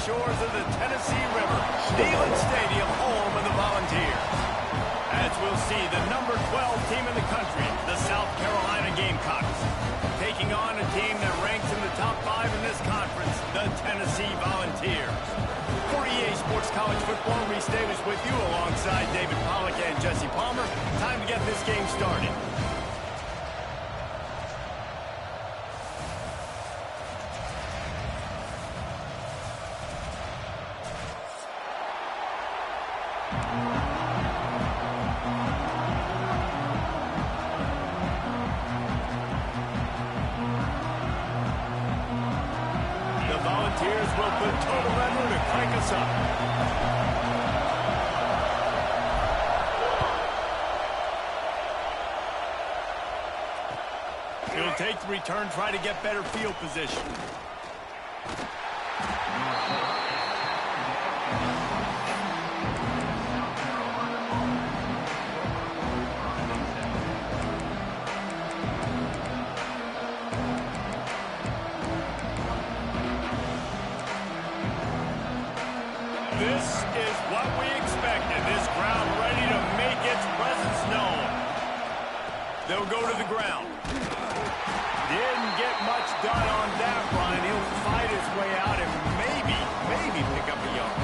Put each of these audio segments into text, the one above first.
shores of the Tennessee River. Neyland Stadium, home of the Volunteers. As we'll see, the number 12 team in the country, the South Carolina Gamecocks, taking on a team that ranks in the top 5 in this conference, the Tennessee Volunteers. For EA Sports College Football, Reese Davis with you alongside David Pollack and Jesse Palmer. Time to get this game started. He'll take the return, try to get better field position. This is what we expected. This crowd ready to make its presence known. They'll go to the ground. Didn't get much done on that run. He'll fight his way out and maybe pick up a yard.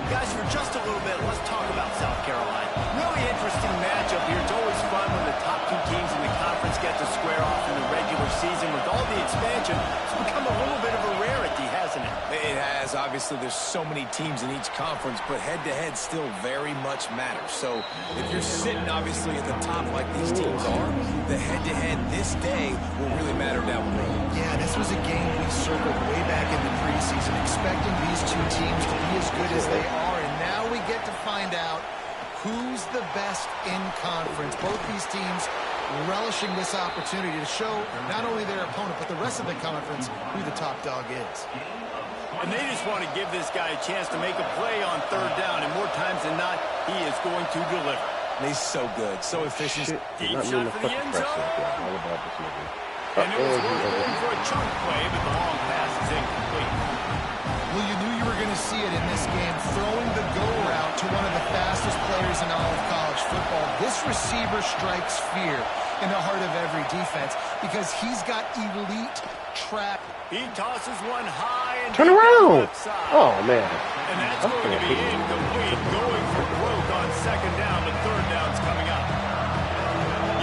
Guys, for just a little bit, let's talk about South Carolina. Really interesting matchup here. It's always fun when the top 2 teams in the conference get to square off in the regular season. With all the expansion, it's become a little bit of a rarity, hasn't it? It has. Obviously, there's so many teams in each conference, but head-to-head still very much matters. So if you're sitting, obviously, at the top like these teams are, the head-to-head this day will really matter down the road. Yeah, this was a game we circled way back in the preseason, expecting these 2 teams to be as good as they are, and now we get to find out who's the best in conference. Both these teams relishing this opportunity to show not only their opponent, but the rest of the conference who the top dog is. And they just want to give this guy a chance to make a play on 3rd down, and more times than not, he is going to deliver. And he's so good, so efficient. Deep shot for the end zone. And it was worth going for a chunk play, but the long pass is incomplete. Well, you knew you were going to see it in this game, throwing the go route to one of the fastest players in all of college football. This receiver strikes fear in the heart of every defense because he's got elite trap. He tosses one high and turn around. Oh man! And that's going to be incomplete. Going for broke on 2nd down, but 3rd down's coming up.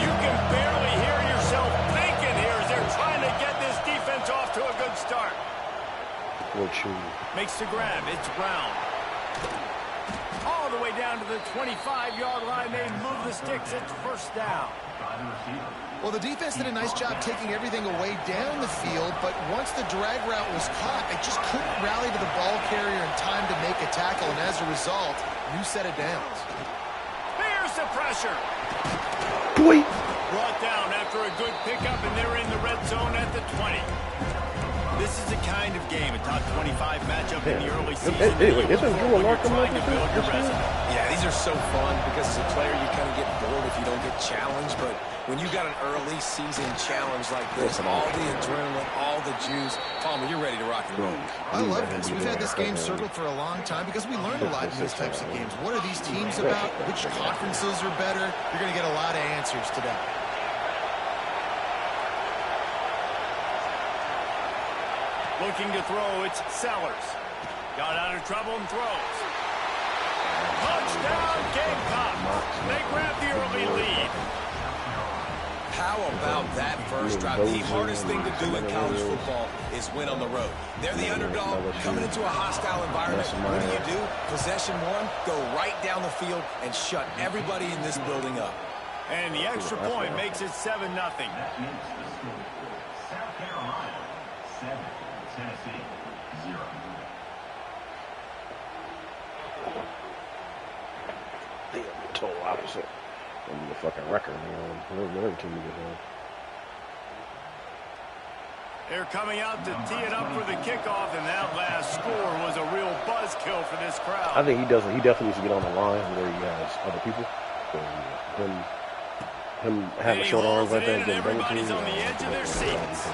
You can barely hear yourself thinking here as they're trying to get this defense off to a good start. Makes the grab. It's Brown. All the way down to the 25-yard line. They move the sticks. It's 1st down. Well, the defense did a nice job taking everything away down the field, but once the drag route was caught, they just couldn't rally to the ball carrier in time to make a tackle, and as a result, new set of downs. Here's the pressure. Boy. Brought down after a good pickup, and they're in the red zone at the 20. This is the kind of game, a top 25 matchup in the early season. Anyway, isn't Drew Larkin trying to build your resume. Yeah, these are so fun because as a player you kind of get bored if you don't get challenged, but when you got an early season challenge like this, all the adrenaline, all the juice, Palmer, you're ready to rock and roll. I love this. We've had this game circled for a long time because we learned a lot in these types of games. What are these teams about? Which conferences are better? You're going to get a lot of answers today. Looking to throw, it's Sellers. Got out of trouble and throws. Touchdown, Gamecocks. They grab the early lead. How about that first drive? The hardest thing to do in college football is win on the road. They're the underdog coming into a hostile environment. What do? Possession 1, go right down the field and shut everybody in this building up. And the extra point makes it 7-0. South Carolina 7, Tennessee 0. The total opposite. The fucking record, whatever team you get. They're coming out to tee it up for the kickoff, and that last score was a real buzzkill for this crowd. I think he doesn't. He definitely needs to get on the line where he has other people. He him having short arms like that. Everybody's on the edge of their seats.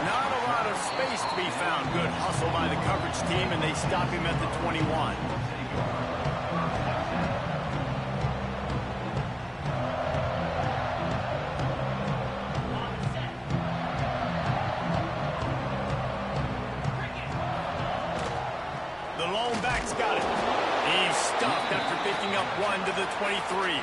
Not a lot of space to be found. Good hustle by the coverage team, and they stop him at the 21. The lone back's got it. He's stuffed after picking up one to the 23.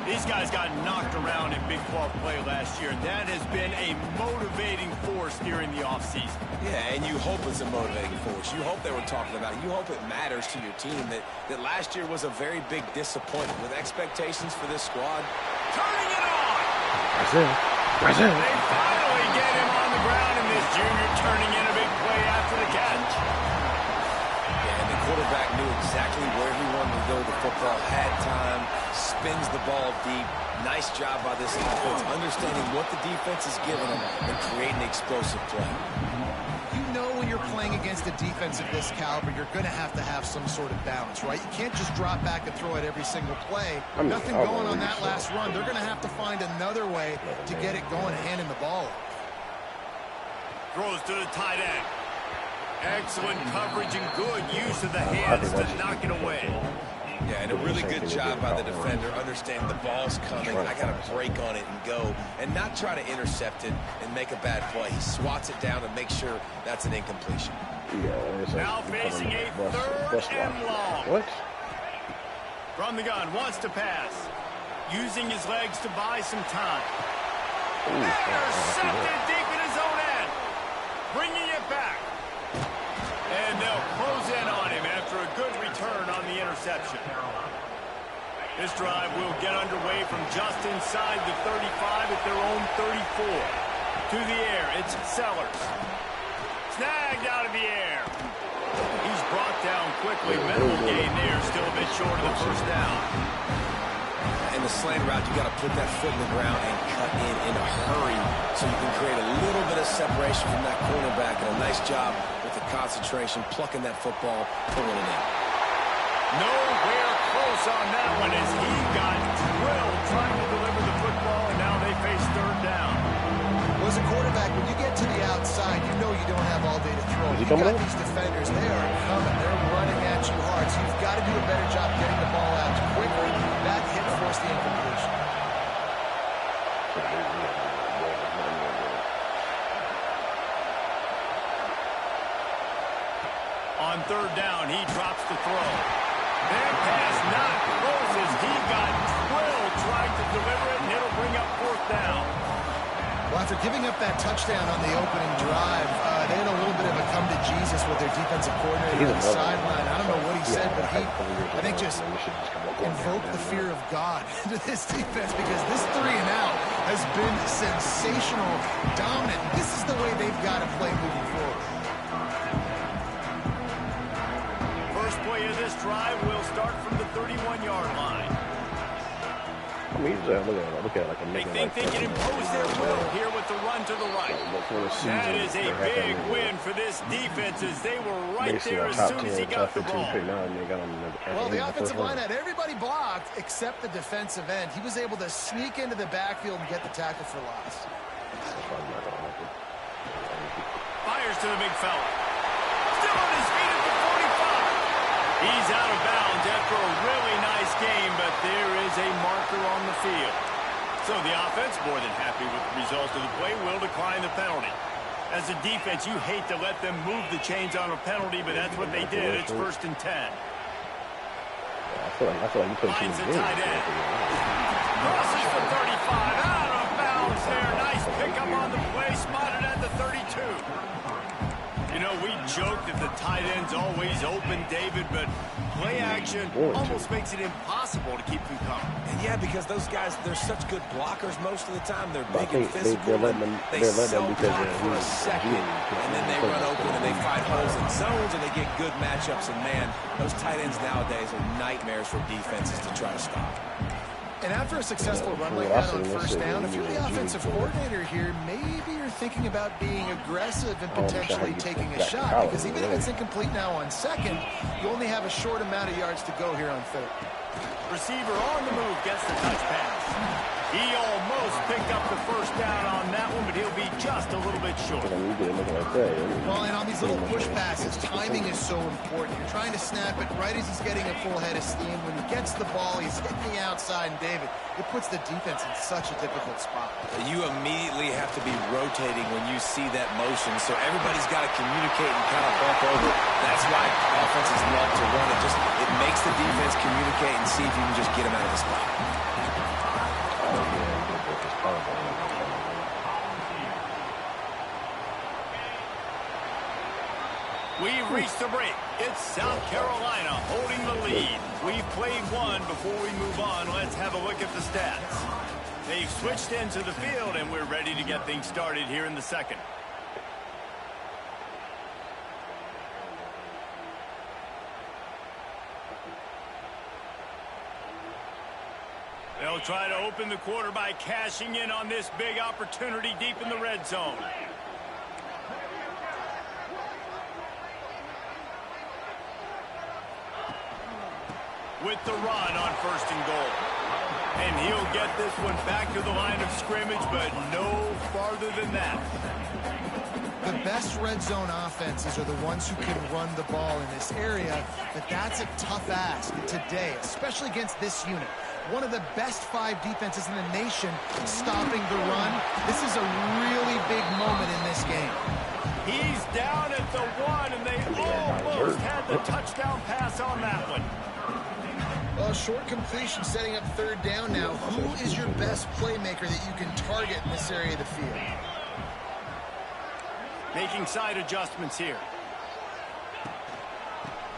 These guys got knocked around in Big 12 play last year. That has been a motivating force during the offseason. Yeah, and you hope it's a motivating force. You hope they were talking about it. You hope it matters to your team that last year was a very big disappointment with expectations for this squad. Turning it on! That's it. They finally get him on the ground, and this junior turning in a big play after the catch. And the quarterback knew exactly where he wanted to go. The football had time, spins the ball deep. Nice job by this offense, understanding what the defense is giving them and creating explosive play. You know when you're playing against a defense of this caliber, you're going to have some sort of balance, right? You can't just drop back and throw it every single play. Nothing going on that last run. They're going to have to find another way to get it going, handing the ball. Throws to the tight end. Excellent coverage and good use of the hands to knock it away. Yeah, and a really good job by the defender, understanding the ball's coming. I got to break on it and go, and not try to intercept it and make a bad play. He swats it down and makes sure that's an incompletion. Now facing a third and long. What? From the gun, wants to pass. Using his legs to buy some time. Intercepted deep in his own end. Bringing it back. And they'll close in on him after a good return on the interception. This drive will get underway from just inside the 35 at their own 34. To the air, it's Sellers. Snagged out of the air. He's brought down quickly. Minimal gain there, still a bit short of the first down. In the slant route, you got to put that foot in the ground and cut in a hurry so you can create a little bit of separation from that cornerback. And a nice job with the concentration, plucking that football, pulling it in. Nowhere close on that one as he got drilled trying to deliver the football, and now they face third down. Well, as a quarterback, when you get to the outside, you know you don't have all day to throw. You got these defenders, they are coming. They're running at you hard, so you've got to do a better job getting the ball out quickly. That hit forced the incompletion. On third down, he drops the throw. That pass not close as he got drilled trying to deliver it, and it'll bring up fourth down. Well, after giving up that touchdown on the opening drive, they had a little bit of a come to Jesus with their defensive coordinator on the sideline. I don't know what he said, but he, I think, just invoked the fear of God into this defense because this 3 and out has been sensational, dominant. This is the way they've got to play moving forward. First play of this drive will start from the 31-yard line. I mean, look at like a They think they can impose their will here with the run to the right. That is a big win for this defense as they were right there as soon as he got the ball. Well, the offensive line had everybody blocked except the defensive end. He was able to sneak into the backfield and get the tackle for loss. Fires to the big fella. Still on his feet at the 45. He's out of bounds after a really nice game, but there is a marker on the field. So the offense, more than happy with the result of the play, will decline the penalty. As a defense, you hate to let them move the chains on a penalty, but that's what they did. It's 1st and 10. I feel like you put Finds the tight end. Crosses the 35. Out of bounds there. Nice pickup on the play. Spotted at the 32. You know, we joke that the tight end's always open, David, but play action almost makes it impossible to keep them coming. And yeah, because those guys, they're such good blockers most of the time. They're big and physical. They self-block for a second, and then they run open and they find holes in zones, and they get good matchups. And, man, those tight ends nowadays are nightmares for defenses to try to stop. And after a successful run like that on first down, if you're the offensive coordinator here, maybe you're thinking about being aggressive and potentially taking a shot. Because even if it's incomplete now on second, you only have a short amount of yards to go here on third. Receiver on the move gets the touch pass. He almost picked up the first down on that one, but he'll be just a little bit short. Well, and on these little push passes, timing is so important. You're trying to snap it right as he's getting a full head of steam. When he gets the ball, he's hitting the outside, and David, it puts the defense in such a difficult spot. You immediately have to be rotating when you see that motion, so everybody's got to communicate and kind of bump over. That's why offenses love to run it. It makes the defense communicate and see if you can just get them out of the spot. We've reached the break. It's South Carolina holding the lead. We've played one. Before we move on, let's have a look at the stats. They've switched into the field, and we're ready to get things started here in the second. They'll try to open the quarter by cashing in on this big opportunity deep in the red zone. With the run on 1st and goal. And he'll get this one back to the line of scrimmage, but no farther than that. The best red zone offenses are the ones who can run the ball in this area, but that's a tough ask today, especially against this unit. One of the best 5 defenses in the nation stopping the run. This is a really big moment in this game. He's down at the 1, and they almost had the touchdown pass on that one. Well, short completion setting up 3rd down now. Who is your best playmaker that you can target in this area of the field? Making side adjustments here.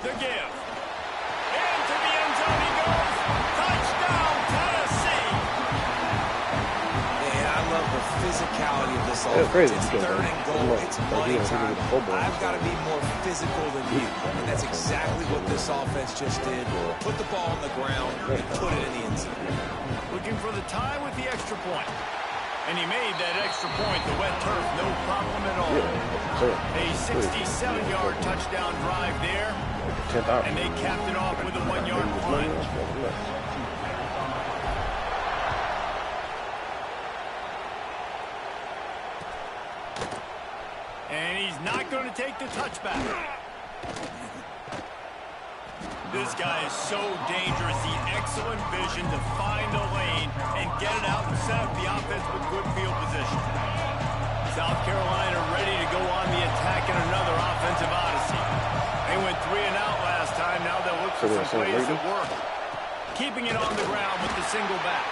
The give. Into the end zone he goes. Touchdown, Tennessee. And I love the physicality of this offense. It's 3rd and goal. It's money time. I've got to be more physical than you. And that's exactly what this offense just did. Put the ball on the ground and put it in the end zone. Looking for the tie with the extra point. And he made that extra point, the wet turf, no problem at all. A 67-yard touchdown drive there. And they capped it off with a 1-yard plunge. And he's not going to take the touchback. This guy is so dangerous. The excellent vision to find a lane and get it out and set up the offense with good field position. South Carolina ready to go on the attack in another offensive odyssey. They went 3 and out last time. Now they'll look for some plays that work. Keeping it on the ground with the single back.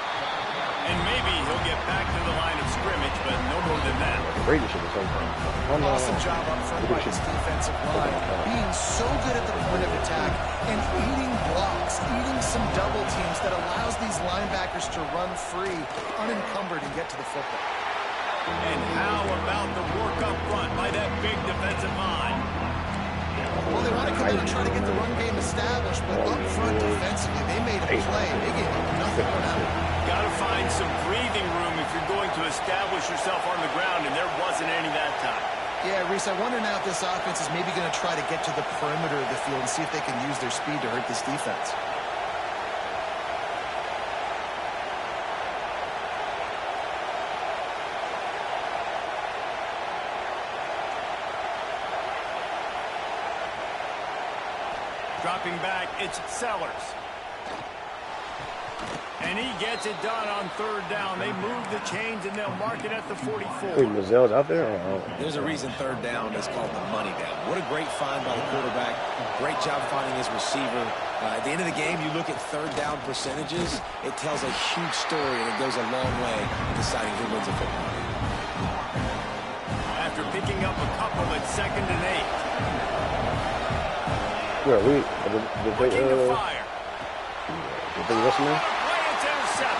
And maybe he'll get back to the line of scrimmage, but no more than that. Awesome job up front by this defensive line. Being so good at the point of attack and eating blocks, eating some double teams that allows these linebackers to run free, unencumbered, and get to the football. And how about the work up front by that big defensive line? Well, they want to come in and try to get the run game established, but up front defensively, they made a play. They gave nothing for that. Got to find some breathing room if you're going to establish yourself on the ground, and there wasn't any that time. Yeah, Reese, I wonder now if this offense is maybe going to try to get to the perimeter of the field and see if they can use their speed to hurt this defense. Dropping back, it's Sellers. And he gets it done on 3rd down. They move the chains, and they'll mark it at the 44. Wait, Mazelle's out there? There's a reason 3rd down is called the money down. What a great find by the quarterback. Great job finding his receiver. At the end of the game, you look at 3rd down percentages. It tells a huge story, and it goes a long way in deciding who wins a football game. After picking up a couple at 2nd and 8. Where are we? Looking to fire. Did they listen to He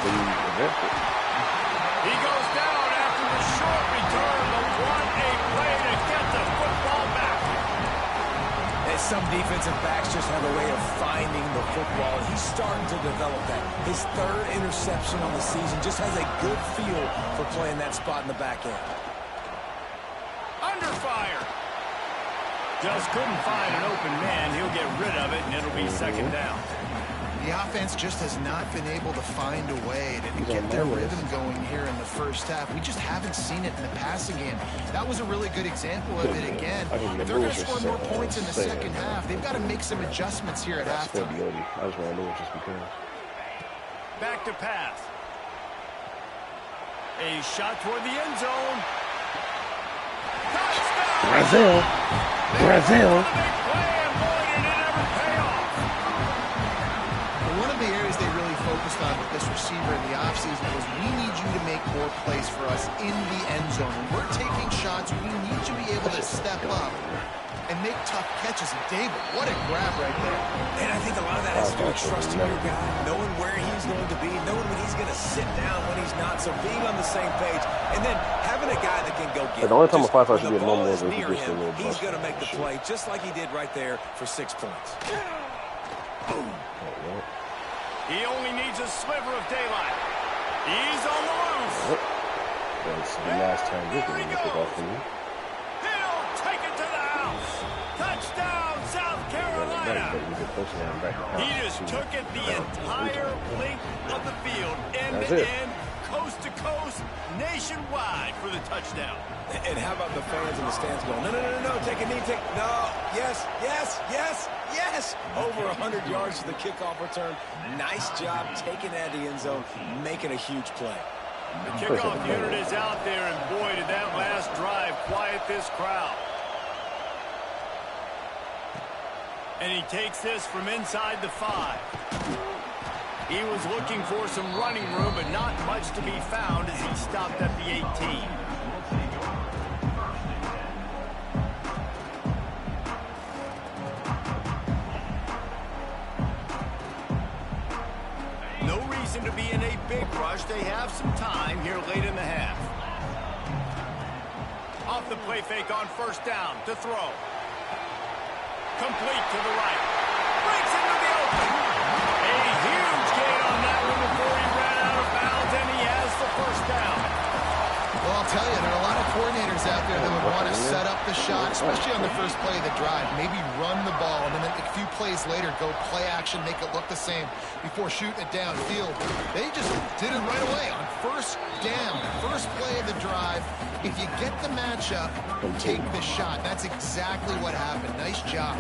goes down after the short return, but what a play to get the football back. And some defensive backs just have a way of finding the football. He's starting to develop that. His 3rd interception on the season just has a good feel for playing that spot in the back end. Under fire. Just couldn't find an open man. He'll get rid of it, and it'll be 2nd down. The offense just has not been able to find a way to get their rhythm going here in the first half. We just haven't seen it in the passing game. That was a really good example of it again. If they're going to score more points in the second half, they've got to make some adjustments here at halftime. I just want to lose just because. Back to pass. A shot toward the end zone. Brazil. Brazil. One of the areas they really focused on with this receiver in the offseason was we need you to make more plays for us in the end zone. When we're taking shots, we need you to be able to step up and make tough catches. And David, what a grab right there. And I think a lot of that has to do with trusting your guy, knowing where he's going to be, knowing when he's going to sit down, when he's not, so being on the same page, and then having a guy that can go get it. The only time a 5-5 should the be a normal ball is is near if him, you he's going to make the play, just like he did right there for 6 points. He only needs a sliver of daylight. He's on the loose. That's the last time this is going to pick off for me. He'll take it to the house. Touchdown, South Carolina. He just took it the entire length of the field, end to end, coast to coast, nationwide for the touchdown. And how about the fans in the stands going, no, no, no, no, take a knee, no, yes, yes, yes, yes. Over 100 yards to the kickoff return. Nice job taking it out of the end zone, making a huge play. The kickoff unit is out there, and boy, did that last drive quiet this crowd. And he takes this from inside the 5. He was looking for some running room, but not much to be found as he stopped at the 18. No reason to be in a big rush. They have some time here late in the half. Off the play fake on first down to throw. Complete to the right. Breaks into the open. A huge gain on that one before he ran out of bounds, and he has the first down. Well, I'll tell you, there are a lot of coordinators out there that would want to set up the shot, especially on the first play of the drive. Maybe run the ball, and then a few plays later, go play action, make it look the same before shooting it downfield. They just did it right away on first down, first play of the drive. If you get the matchup, take the shot. That's exactly what happened. Nice job.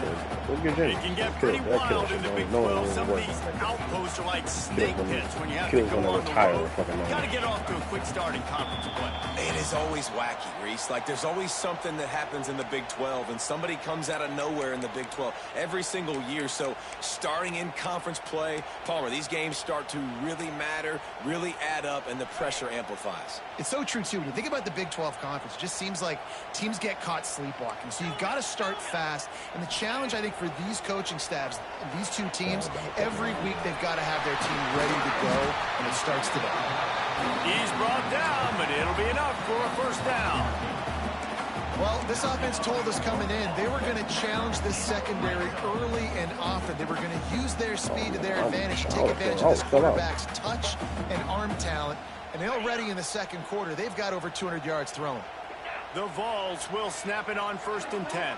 It can get pretty wild in the Big 12. Some of these outposts are like snake pits when you have to go on the road. Got to get off to a quick start in conference play. It is always wacky, Reese. Like, there's always something that happens in the Big 12, and somebody comes out of nowhere in the Big 12 every single year. So starting in conference play, Palmer, these games start to really matter, really add up, and the pressure amplifies. It's so true, too. When you think about the Big 12 conference, it just seems like teams get caught sleepwalking. So you've got to start fast. And the challenge, I think, for these coaching staffs, these two teams, every week they've got to have their team ready to go, and it starts today. He's brought down, but it'll be enough for a first down. Well, this offense told us coming in they were going to challenge this secondary early and often. They were going to use their speed to their advantage, take advantage of this quarterback's touch and arm talent. And already in the second quarter, they've got over 200 yards thrown. The Vols will snap it on 1st and 10.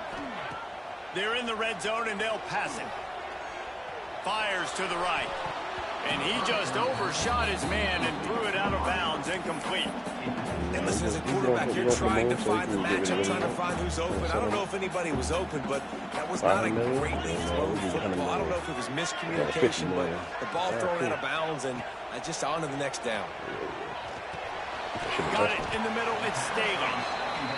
They're in the red zone, and they'll pass it. Fires to the right. And he just overshot his man and threw it out of bounds, incomplete. And listen, as a quarterback, you're trying to find the matchup, trying to find who's open. I don't know if anybody was open, but that was not a greatly thrown football. I don't know if it was miscommunication, but the ball thrown out of bounds and just on to the next down. Got it in the middle. It's Staley.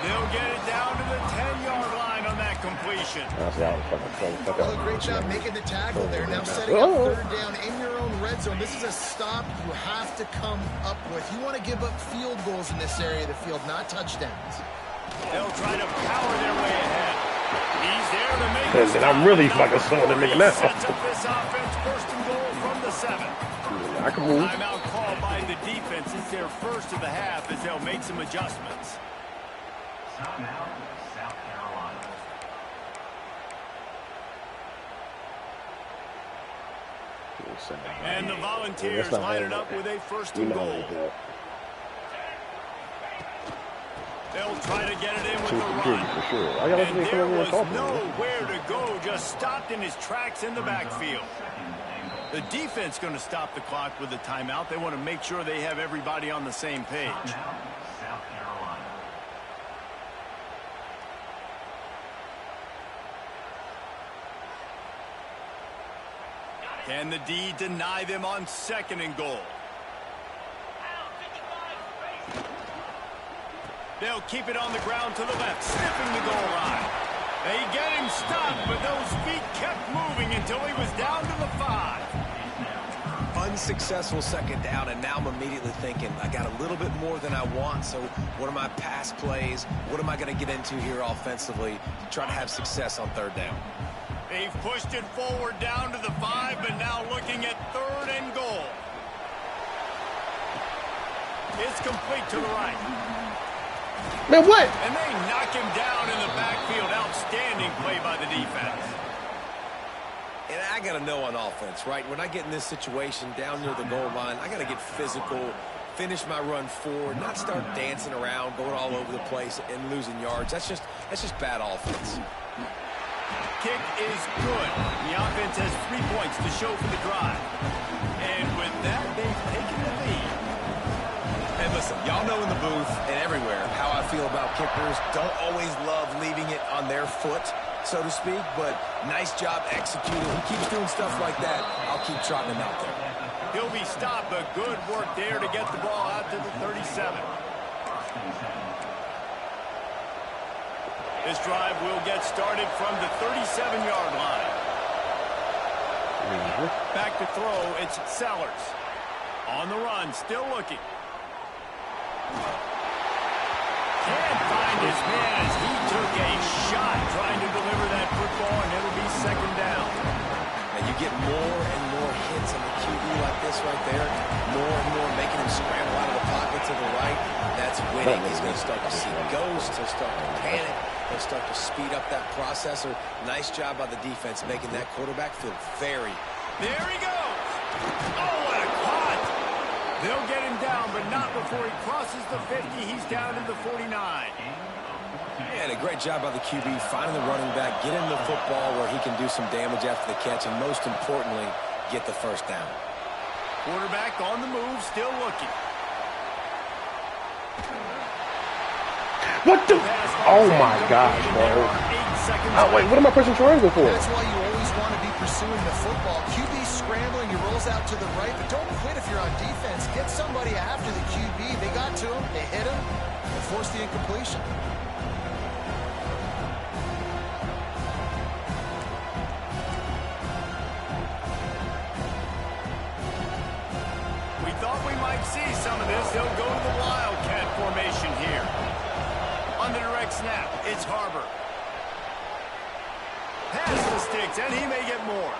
They'll get it down to the 10-yard line on that completion. Well, a great job making the tackle there. Now setting up third down in your own red zone. This is a stop you have to come up with. You want to give up field goals in this area of the field, not touchdowns. They'll try to power their way ahead. He's there to make it. And I'm really fucking slowing the nigga now. Sets up this offense, 1st and goal from the 7. I can move. Timeout called by the defense. It's their first of the half as they'll make some adjustments. Timeout, South Carolina. And the Volunteers line it up with a 1st and goal. They'll try to get it in with the run. And there was nowhere to go, just stopped in his tracks in the backfield. The defense going to stop the clock with a timeout. They want to make sure they have everybody on the same page. Timeout, South Carolina. Can the D deny them on 2nd and goal? They'll keep it on the ground to the left, sniffing the goal line. They get him stopped, but those feet kept moving until he was down to the 5. Unsuccessful 2nd down, and now I'm immediately thinking, I got a little bit more than I want, so what are my pass plays? What am I going to get into here offensively to try to have success on 3rd down? They've pushed it forward down to the 5, but now looking at 3rd and goal. It's complete to the right. Man, what? And they knock him down in the backfield. Outstanding play by the defense. And I got to know on offense, right? When I get in this situation down near the goal line, I got to get physical, finish my run forward, not start dancing around, going all over the place and losing yards. That's just bad offense. Kick is good. The offense has 3 points to show for the drive. And with that, they've taken the lead. And listen, y'all know in the booth and everywhere how I feel about kickers. Don't always love leaving it on their foot, so to speak, but nice job executing. He keeps doing stuff like that. I'll keep trotting him out there. He'll be stopped, but good work there to get the ball out to the 37. This drive will get started from the 37-yard line. Back to throw, it's Sellers. On the run, still looking. Can't find his man as he took a shot trying to deliver that football, and it'll be 2nd down. And you get more and more hits on the QB like this right there, more and more making him scramble out of the pocket to the right. That's winning. He's going to start to see ghosts. He'll start to panic. He'll start to speed up that processor. Nice job by the defense making that quarterback feel very... There he goes. Oh, what a caught. They'll get him down, but not before he crosses the 50. He's down to the 49. And a great job by the QB finding the running back, getting the football where he can do some damage after the catch, and most importantly, get the 1st down. Quarterback on the move, still looking. What the? Oh my gosh, bro. Oh, wait, what am I pressing triangle for? That's why you always want to be pursuing the football. QB scrambling, he rolls out to the right, but don't quit if you're on defense. Get somebody after the QB. They got to him, they hit him, and forced the incompletion. We thought we might see some of this. They'll go to the Wildcat formation here. On the direct snap, it's Harbor. Has the sticks, and he may get more.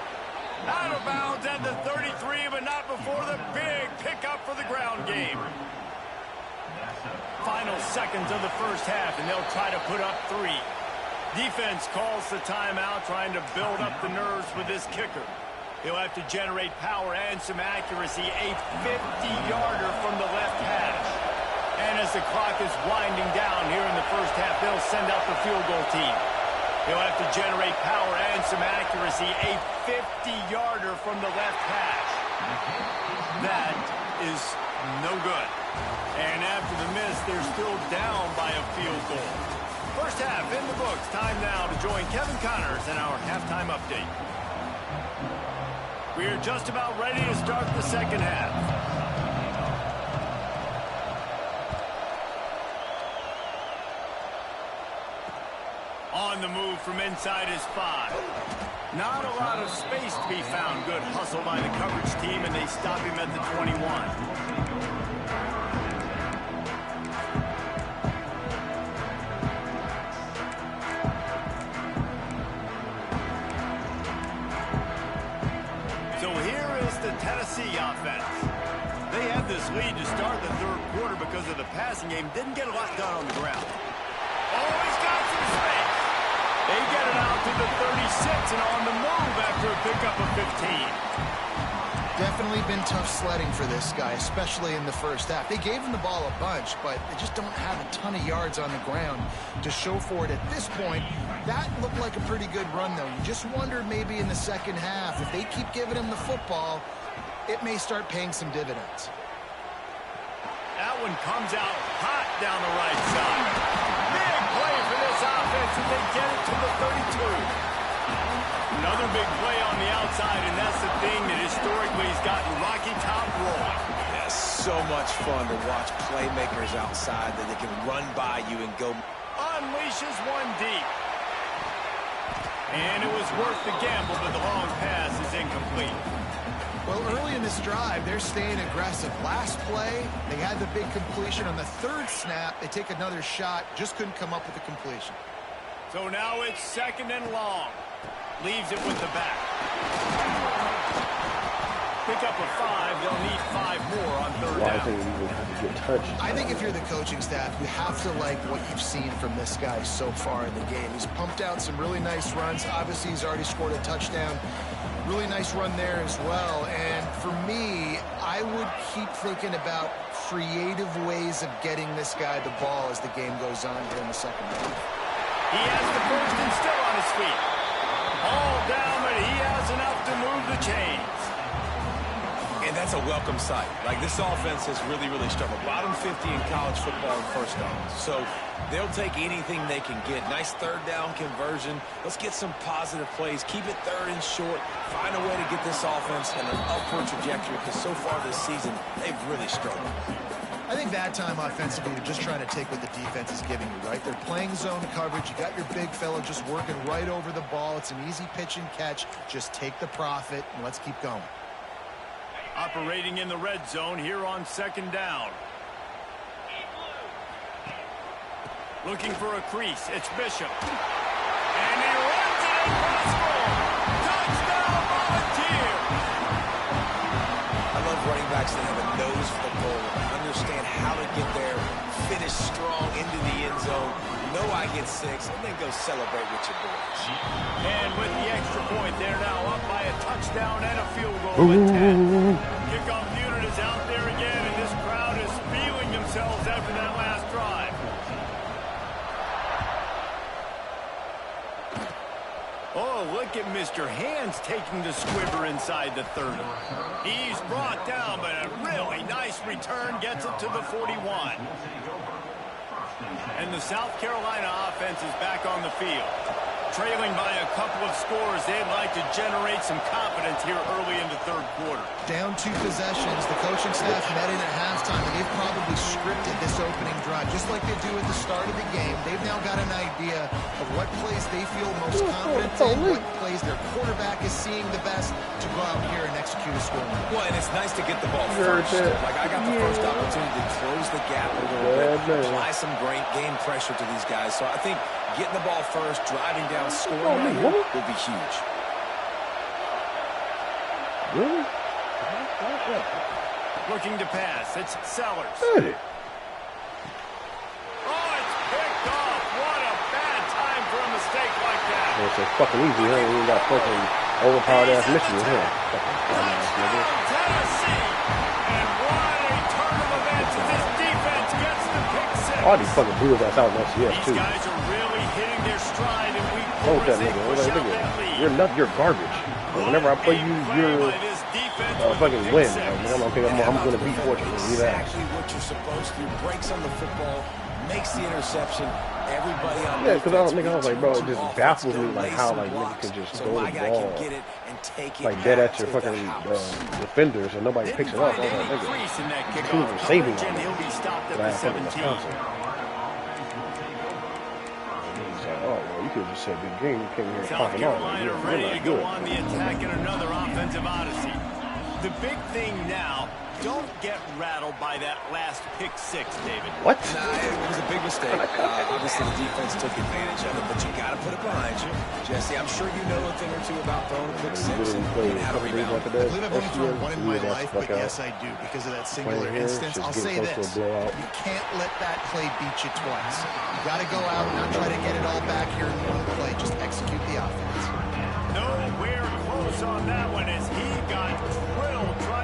Out of bounds at the 33, but not before the big pickup for the ground game. Final seconds of the 1st half, and they'll try to put up 3. Defense calls the timeout, trying to build up the nerves with this kicker. He'll have to generate power and some accuracy. A 50-yarder from the left hash. And as the clock is winding down here in the 1st half, they'll send out the field goal team. He'll have to generate power and some accuracy. A 50-yarder from the left hash. That is no good. And after the miss, they're still down by a field goal. 1st half in the books. Time now to join Kevin Connors in our halftime update. We're just about ready to start the 2nd half. On the move from inside his 5. Not a lot of space to be found. Good hustle by the coverage team, and they stop him at the 21. So here is the Tennessee offense. They had this lead to start the 3rd quarter because of the passing game. Didn't get a lot done on the ground. Oh, he's got some space. They get it out to the 36 and on the move after a pickup of 15. Definitely been tough sledding for this guy, especially in the first half. They gave him the ball a bunch, but they just don't have a ton of yards on the ground to show for it at this point. That looked like a pretty good run, though. You just wondered maybe in the second half, if they keep giving him the football, it may start paying some dividends. That one comes out hot down the right side. Big play for this offense, and they get it to the 32. Another big play on the outside, and that's the thing that historically has gotten Rocky Top rolling. Yeah, so much fun to watch playmakers outside that they can run by you and go. Unleashes one deep. And it was worth the gamble, but the long pass is incomplete. Well, early in this drive, they're staying aggressive. Last play, they had the big completion. On the third snap, they take another shot, just couldn't come up with a completion. So now it's 2nd and long. Leaves it with the back. Pick up a 5. They'll need 5 more on 3rd down. I think if you're the coaching staff, you have to like what you've seen from this guy so far in the game. He's pumped out some really nice runs. Obviously, he's already scored a touchdown. Really nice run there as well. And for me, I would keep thinking about creative ways of getting this guy the ball as the game goes on here in the second half. He has the first and still on his feet. All down, but he has enough to move the chains. And that's a welcome sight. Like, this offense has really struggled. Bottom 50 in college football in first downs. So they'll take anything they can get. Nice 3rd down conversion. Let's get some positive plays. Keep it 3rd and short. Find a way to get this offense in an upward trajectory, because so far this season, they've really struggled. I think that time offensively, they're just trying to take what the defense is giving you, right? They're playing zone coverage. You got your big fella just working right over the ball. It's an easy pitch and catch. Just take the profit, and let's keep going. Operating in the red zone here on 2nd down. Looking for a crease. It's Bishop. And he runs it across goal. Touchdown, Volunteer! I love running backs that have a nose for the goal, understand how to get there, finish strong into the end zone, know I get 6, and then go celebrate with your boys. And with the extra point, they're now up by a touchdown and a field goal with 10. Kickoff unit is out there again, and this crowd is feeling themselves after that last drive. Oh, look at Mr. Hands taking the squibber inside the 30. He's brought down, but a really nice return gets it to the 41. And the South Carolina offense is back on the field. Trailing by a couple of scores, they'd like to generate some confidence here early in the 3rd quarter. Down 2 possessions, the coaching staff met in at halftime, and they've probably scripted this opening drive, just like they do at the start of the game. They've now got an idea of what plays they feel most confident in, what plays their quarterback is seeing the best to go out here and execute a score. Well, and it's nice to get the ball first. Like, I got the first opportunity to close the gap a little bit, apply some great game pressure to these guys. So I think getting the ball first, driving down, scoring right here will be huge. Really? Looking to pass. It's Sellers. Hey. Oh, it's picked off. What a bad time for a mistake like that. It's so fucking easy, huh? We got fucking overpowered ass Michigan, huh? Tennessee. And what a turn of events as this defense gets the pick 6. All these fucking Brewers that's out in FCS, These too. guys are really hitting their stride in week 4 Hold as that they nigga. push out Nigga. that lead. You're garbage. Whenever I play you, you're fucking win. I'm going to beat Fortune. Exactly what you're supposed to. Breaks on the football, makes the interception. Everybody on because I was like, bro, it just baffles me like how like niggas can just throw the ball like dead at your fucking defenders and nobody picks it up. I was like, nigga, teams are saving them. But I fucking Wisconsin. Oh, well, you could have just said big game. You came here South popping off. Carolina ready to go on the attack in another offensive odyssey. The big thing now, don't get rattled by that last pick 6, David. What? Nah, it was a big mistake. Obviously, the defense took advantage of it, but you got to put it behind you. Jesse, I'm sure you know a thing or two about throwing pick 6 and how to rebound. I believe I've only thrown one in my life, but yes, I do, because of that singular instance. I'll say this. You can't let that play beat you twice. You got to go out and not try to get it all back here in one play. Just execute the offense. Nowhere close on that one as he got drilled trying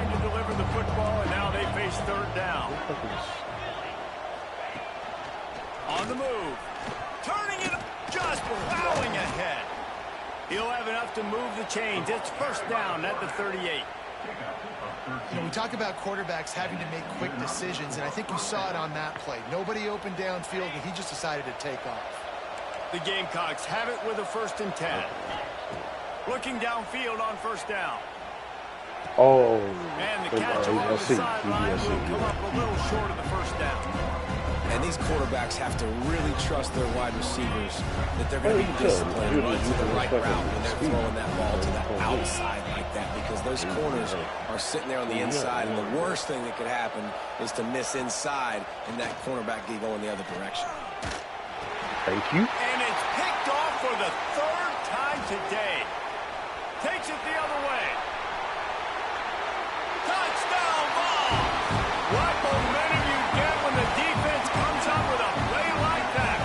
On the move. Turning it, just plowing ahead. He'll have enough to move the chains. It's first down at the 38. You know, we talk about quarterbacks having to make quick decisions, and I think you saw it on that play. Nobody opened downfield, and he just decided to take off. The Gamecocks have it with a 1st and 10. Looking downfield on first down. Oh. And the catch along the sideline will come up a little short of the first down. And these quarterbacks have to really trust their wide receivers that they're going to be disciplined and run to the right route when they're throwing that ball to the outside like that, because those corners are sitting there on the inside, and the worst thing that could happen is to miss inside and that cornerback get going the other direction. Thank you. And it's picked off for the 3rd time today. Takes it the other way. Touchdown ball! What momentum you get when the defense comes up with a play like that.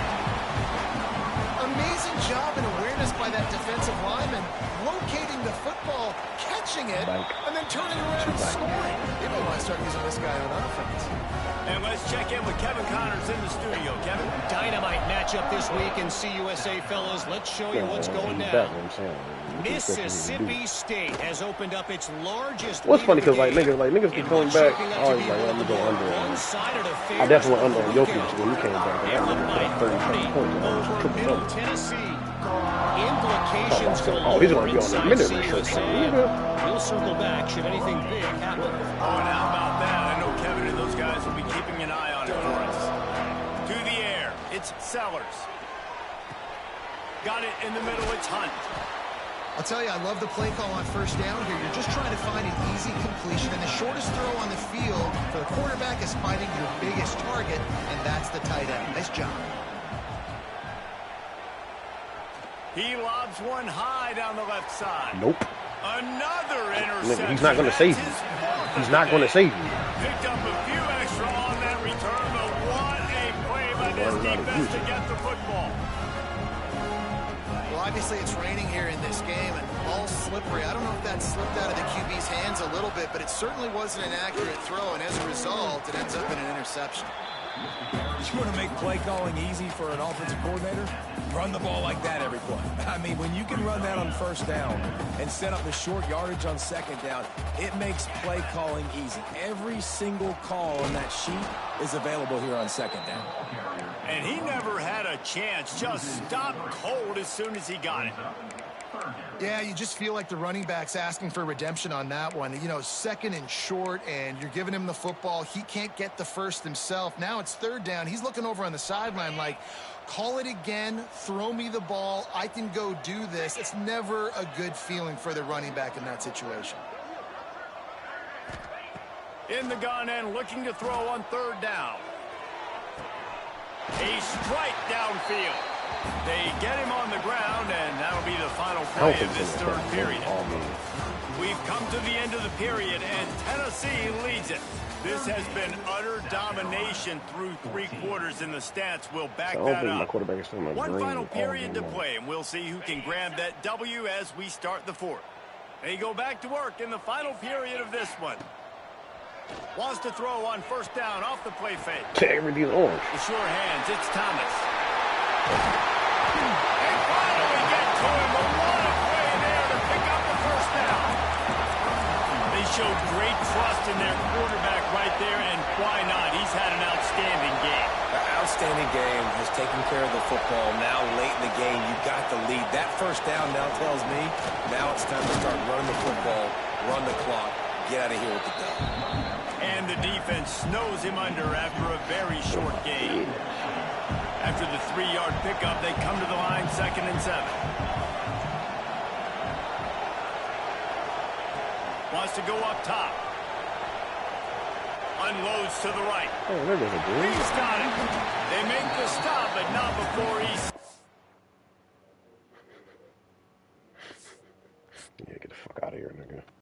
Amazing job and awareness by that defensive lineman, locating the football, catching it, and then turning around and scoring. They might want to start using this guy on offense. And let's check in with Kevin Connors in the studio. Kevin? Dynamite matchup this week in CUSA, fellas. Let's show you what's going down. Mississippi State has opened up its largest. What's funny because like niggas keep coming back. I always like, let me go under. I definitely went under on Jokic when he came back. And I got 30 points. Middle Tennessee. Implications oh, he's gonna be on a minute. We'll circle back should anything big happen. Oh, and how about that? I know Kevin and those guys will be keeping an eye on it for us. To the air, it's Sellers. Got it in the middle, it's Hunt. I'll tell you, I love the play call on first down here. You're just trying to find an easy completion, and the shortest throw on the field for the quarterback is finding your biggest target, and that's the tight end. Nice job. He lobs one high down the left side. Nope. Another interception. He's not going to save you. He's not going to save you. Picked up a few extra on that return, but what a play by this defense to get the football. Well, obviously it's raining here in this game, and all slippery. I don't know if that slipped out of the QB's hands a little bit, but it certainly wasn't an accurate throw, and as a result, it ends up in an interception. You want to make play calling easy for an offensive coordinator? Run the ball like that every play. I mean, when you can run that on first down and set up the short yardage on second down, it makes play calling easy. Every single call on that sheet is available here on second down. And he never had a chance, just stopped cold as soon as he got it. Yeah, you just feel like the running back's asking for redemption on that one. You know, 2nd and short, and you're giving him the football. He can't get the first himself. Now it's 3rd down. He's looking over on the sideline like, call it again, throw me the ball, I can go do this. It's never a good feeling for the running back in that situation. In the gun and looking to throw on 3rd down. A strike downfield. They get him on the ground, and that'll be the final play of this 3rd period. We've come to the end of the period, and Tennessee leads it. This has been utter domination through 3 quarters, and the stats will back that up. One final period to play, and we'll see who can grab that W as we start the 4th. They go back to work in the final period of this one. Wants to throw on first down off the play fake. Everything's orange. The sure hands, it's Thomas. They finally get to him, but what a play there to pick up the first down. They showed great trust in their quarterback right there, and why not? He's had an outstanding game. An outstanding game, has taken care of the football. Now late in the game, you got the lead. That first down now tells me now it's time to start running the football, run the clock, get out of here with the dub. And the defense snows him under after a very short game. After the 3-yard pickup, they come to the line 2nd and 7. Wants to go up top. Unloads to the right. Oh, there goes a dude. He's got it. They make the stop, but not before he's... Yeah, get the fuck out of here, nigga.